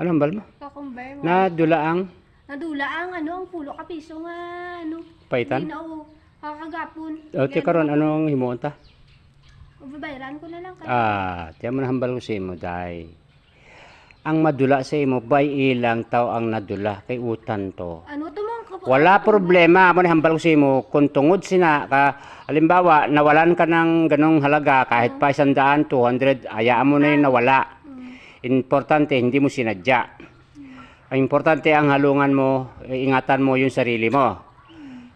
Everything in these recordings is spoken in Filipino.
Ano hambal mo? Cucumber mo. Nadulaang Nadula ang ang pulo ka piso nga paitan. Hindi na o kakagapon. O ti karon anong himuon ta? Babayaran ko na lang kayo. Tiyan mo na hambal ko sa imo day. Ang madula sa imo bay ilang tao ang nadula kay utan to. Ano to mong Wala problema mo na hambal ko sa imo kung tungod sina ka halimbawa nawalan ka ng ganong halaga kahit pa 100, 200 hayaan mo na yung nawala. Importante hindi mo sinadya. Ang importante ang halungan mo, ingatan mo yung sarili mo.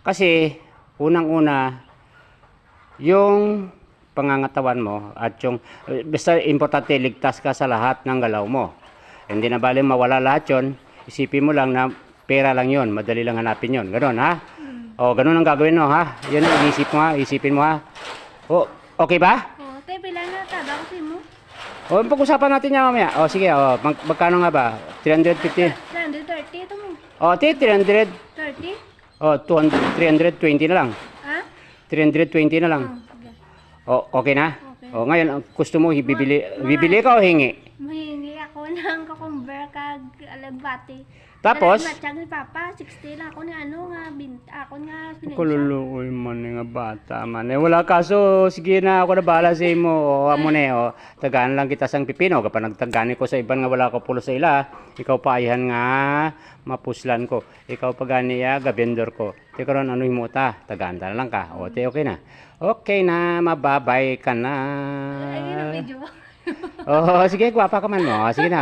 Kasi unang-una yung pangangatawan mo at yung basta importante ligtas ka sa lahat ng galaw mo. Hindi na bali mawala lahat yon. Isipin mo lang na pera lang yon, madali lang hanapin yon. Ganon ha? O ganon ang gagawin mo ha? Yan ang isipin mo ha? O, okay ba? Oh, te pila na tada ko mo. O pag-usapan natin yan mamaya. O sige, magkano nga ba? 350? 330 ito mo. O, 300. 30? O, 320 na lang. Ha? 320 na lang. Sige. O, okay na? Okay. O, ngayon, gusto mo bibili ka o hingi? Mahingi ako ng cucumber kag alagbati. Tapos? Matiyag ni Papa, 60 lang ako ni ako nga pinensya. Kululuoy man nga bata man. Wala kaso, sige na ako na bahala sa imo. O, amo na o. Tagaan lang kita sang pipino. Kapag nagtagani ko sa iban nga wala ko pulo sa ila, ikaw pa ayan nga mapuslan ko. Ikaw pa ganiya, gabendor ko. Te karon ano himo ta? Tagaan ta na lang ka. O, te okay na. Okay na, mababay ka na. Ayun ang video. Oh, sige, gwapa ka man mo. Sige na.